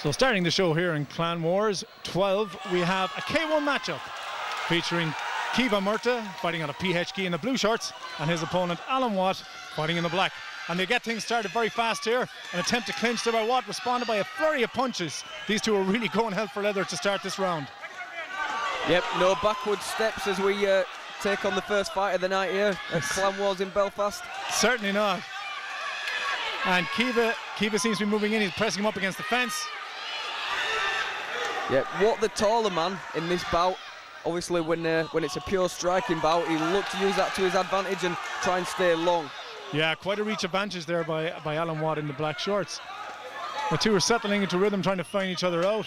So starting the show here in Clan Wars 12, we have a K1 matchup featuring Caoimhin Murtagh fighting on a PHG in the blue shorts and his opponent Alan Watt fighting in the black. And they get things started very fast here. An attempt to clinch there by Watt, responded by a flurry of punches. These two are really going hell for leather to start this round. Yep, no backward steps as we take on the first fight of the night here at Clan Wars in Belfast. Certainly not. And Caoimhin seems to be moving in. He's pressing him up against the fence. Yeah, Watt the taller man in this bout. Obviously when it's a pure striking bout, he'll look to use that to his advantage and try and stay long. Yeah, quite a reach advantage there by Alan Watt in the black shorts. The two are settling into rhythm, trying to find each other out.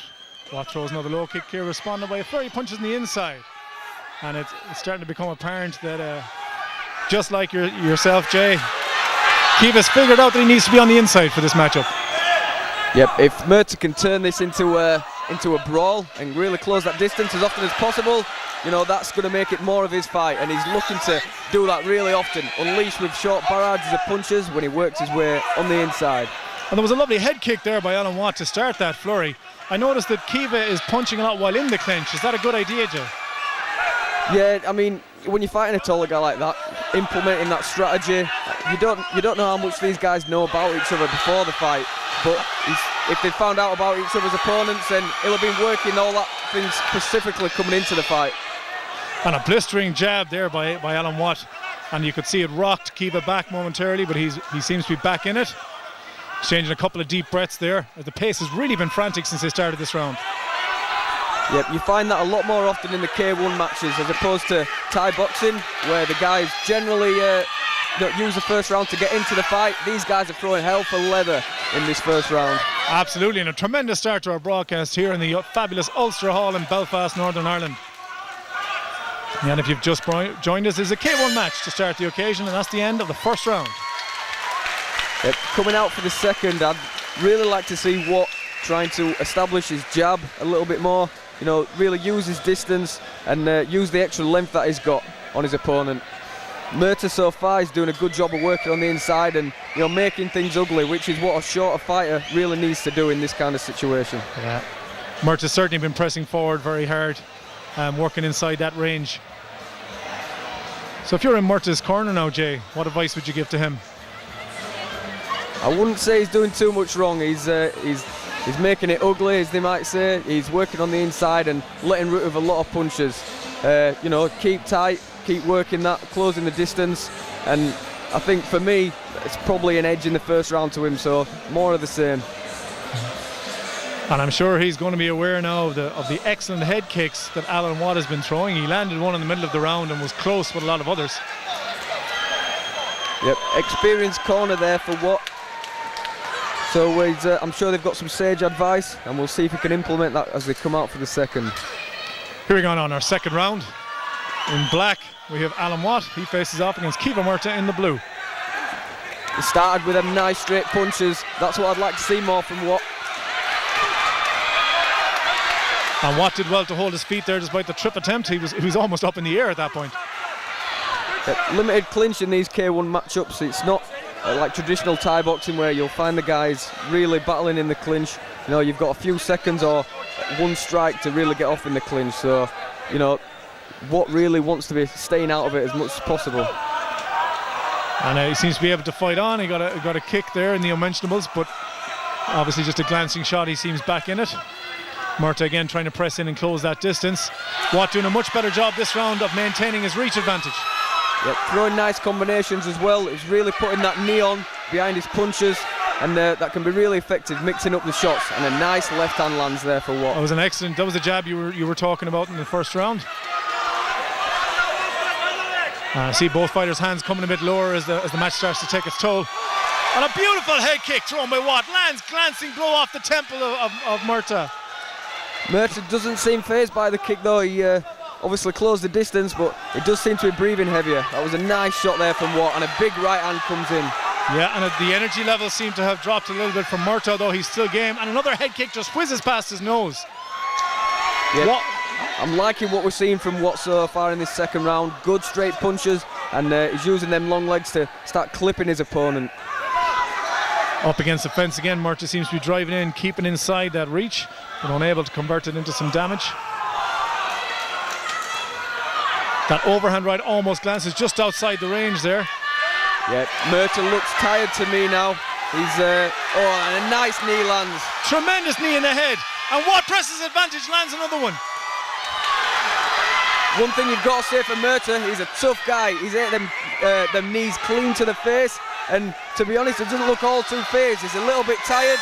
Watt throws another low kick here, responded by a flurry of punches on the inside. And it's starting to become apparent that just like yourself, Jay, Caoimhin's figured out that he needs to be on the inside for this matchup. Yep, if Murtagh can turn this into a brawl and really close that distance as often as possible, you know, that's going to make it more of his fight, and he's looking to do that really often, unleash with short barrages of punches when he works his way on the inside. And there was a lovely head kick there by Alan Watt to start that flurry. I noticed that Caoimhin is punching a lot while in the clinch. Is that a good idea, Jay? Yeah, I mean, when you're fighting a taller guy like that, implementing that strategy, you don't know how much these guys know about each other before the fight, but if they found out about each other's opponents, then he'll have been working all that things specifically coming into the fight. And a blistering jab there by Alan Watt, and you could see it rocked Caoimhin back momentarily, but he seems to be back in it. Exchanging a couple of deep breaths there. The pace has really been frantic since they started this round. Yep, you find that a lot more often in the K1 matches as opposed to Thai boxing, where the guys generally don't use the first round to get into the fight. These guys are throwing hell for leather in this first round. Absolutely, and a tremendous start to our broadcast here in the fabulous Ulster Hall in Belfast, Northern Ireland. And if you've just joined us, there's a K1 match to start the occasion, and that's the end of the first round. Yep, coming out for the second, I'd really like to see Watt trying to establish his jab a little bit more. You know, really use his distance and use the extra length that he's got on his opponent. Murtagh so far is doing a good job of working on the inside and, you know, making things ugly, which is what a shorter fighter really needs to do in this kind of situation. Yeah, Murtagh's certainly been pressing forward very hard, working inside that range. So if you're in Murtagh's corner now, Jay, what advice would you give to him? I wouldn't say he's doing too much wrong. He's making it ugly, as they might say. He's working on the inside and letting root of a lot of punches. You know, keep tight, keep working that, closing the distance. And I think for me, it's probably an edge in the first round to him, so more of the same. And I'm sure he's going to be aware now of the excellent head kicks that Alan Watt has been throwing. He landed one in the middle of the round and was close with a lot of others. Yep, experienced corner there for Watt. So I'm sure they've got some sage advice, and we'll see if we can implement that as they come out for the second. Here we go on our second round. In black, we have Alan Watt. He faces off against Caoimhin Murtagh in the blue. He started with them nice straight punches. That's what I'd like to see more from Watt. And Watt did well to hold his feet there despite the trip attempt. He was almost up in the air at that point. Limited clinch in these K1 matchups. It's not like traditional Thai boxing where you'll find the guys really battling in the clinch. You know, you've got a few seconds or one strike to really get off in the clinch. So, you know, Watt really wants to be staying out of it as much as possible. And he seems to be able to fight on. He got a kick there in the unmentionables, but obviously just a glancing shot. He seems back in it. Murtagh again trying to press in and close that distance. Watt doing a much better job this round of maintaining his reach advantage. Yep, throwing nice combinations as well. He's really putting that knee on behind his punches, and that can be really effective, mixing up the shots. And a nice left hand lands there for Watt. That was an excellent. That was the jab you were talking about in the first round. I see both fighters' hands coming a bit lower as the match starts to take its toll. And a beautiful head kick thrown by Watt. Lands glancing blow off the temple of Murtagh. Murtagh doesn't seem fazed by the kick though. He obviously closed the distance, but it does seem to be breathing heavier. That was a nice shot there from Watt, and a big right hand comes in. Yeah, and the energy levels seem to have dropped a little bit from Murtagh, though he's still game. And another head kick just whizzes past his nose. Yep. I'm liking what we're seeing from Watt so far in this second round. Good straight punches, and he's using them long legs to start clipping his opponent. Up against the fence again, Murtagh seems to be driving in, keeping inside that reach, but unable to convert it into some damage. That overhand right almost glances just outside the range there. Yeah, Murtagh looks tired to me now. He's, and a nice knee lands. Tremendous knee in the head. And Watt presses advantage, lands another one. One thing you've got to say for Murtagh, he's a tough guy. He's hit them knees clean to the face. And to be honest, it doesn't look all too phased. He's a little bit tired,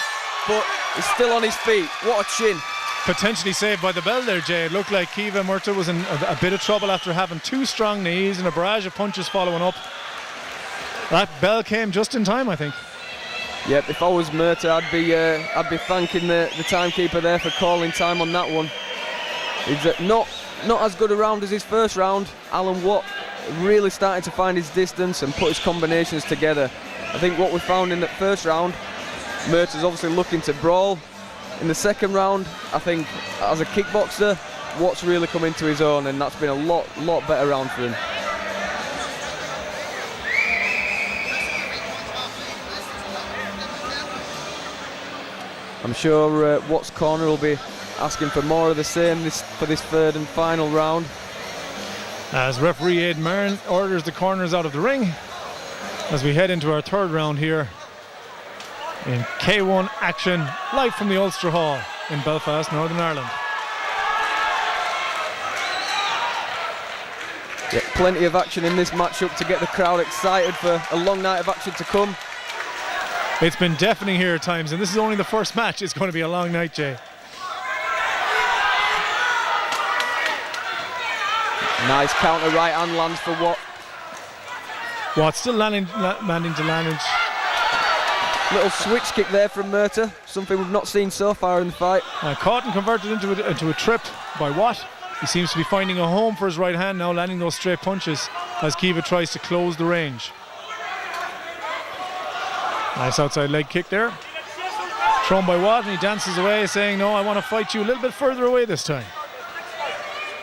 but he's still on his feet. What a chin. Potentially saved by the bell there, Jay. It looked like Caoimhin Murtagh was in a bit of trouble after having 2 strong knees and a barrage of punches following up. That bell came just in time, I think. Yep, if I was Murtagh, I'd be thanking the timekeeper there for calling time on that one. He's not as good a round as his first round. Alan Watt really starting to find his distance and put his combinations together. I think what we found in that first round, Murtagh's obviously looking to brawl. In the second round, I think as a kickboxer, Watt's really come into his own, and that's been a lot better round for him. I'm sure Watt's corner will be asking for more of the same for this third and final round. As referee Aidan Marin orders the corners out of the ring as we head into our third round here in K1 action, live from the Ulster Hall in Belfast, Northern Ireland. Yeah, plenty of action in this matchup to get the crowd excited for a long night of action to come. It's been deafening here at times, and this is only the first match. It's going to be a long night, Jay. Nice counter right hand lands for Watt. Watt still landing to landage. Little switch kick there from Murtagh, something we've not seen so far in the fight. Caught and converted into a trip by Watt. He seems to be finding a home for his right hand now, landing those straight punches as Caoimhin tries to close the range. Nice outside leg kick there. Thrown by Watt, and he dances away saying, no, I want to fight you a little bit further away this time.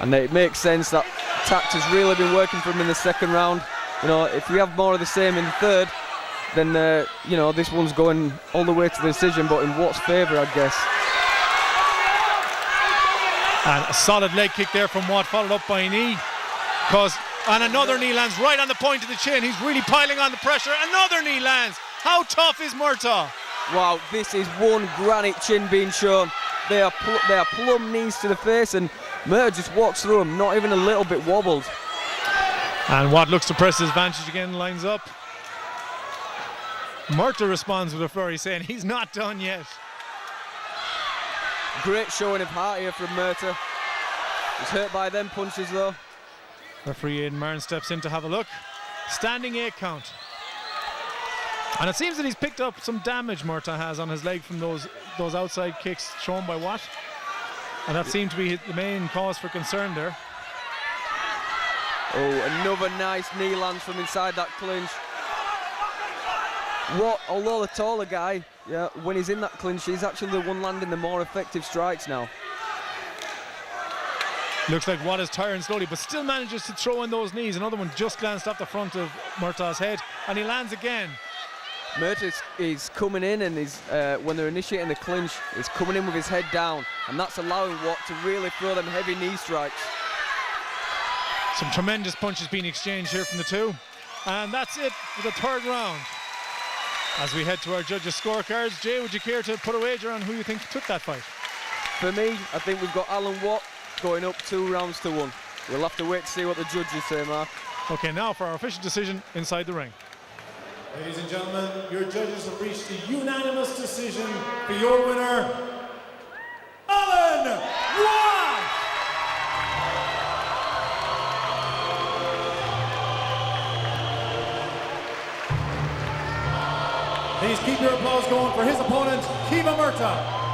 And it makes sense. That tact has really been working for him in the second round. You know, if we have more of the same in the third, then you know, this one's going all the way to the decision, but in Watt's favour, I guess. And a solid leg kick there from Watt, followed up by a knee. And another knee lands right on the point of the chin. He's really piling on the pressure. Another knee lands. How tough is Murtagh? Wow, this is one granite chin being shown. They are plumb knees to the face, and Murtagh just walks through them, not even a little bit wobbled. And Watt looks to press his advantage again, lines up. Murtagh responds with a flurry, saying he's not done yet. Great showing of heart here from Murtagh. He's hurt by them punches though. Referee Aidan Marin steps in to have a look. Standing 8 count. And it seems that he's picked up some damage Murtagh has on his leg from those outside kicks thrown by Watt. And that seemed to be the main cause for concern there. Oh, another nice knee lands from inside that clinch. Watt, although the taller guy, yeah, when he's in that clinch, he's actually the one landing the more effective strikes now. Looks like Watt is tiring slowly, but still manages to throw in those knees. Another one just glanced off the front of Murtagh's head, and he lands again. Murtagh is coming in, and when they're initiating the clinch, he's coming in with his head down, and that's allowing Watt to really throw them heavy knee strikes. Some tremendous punches being exchanged here from the two. And that's it for the third round. As we head to our judges' scorecards, Jay, would you care to put a wager on who you think took that fight? For me, I think we've got Alan Watt going up 2-1. We'll have to wait to see what the judges say, Mark. Okay, now for our official decision inside the ring. Ladies and gentlemen, your judges have reached a unanimous decision for your winner, Alan Watt! Please keep your applause going for his opponent, Caoimhin Murtagh.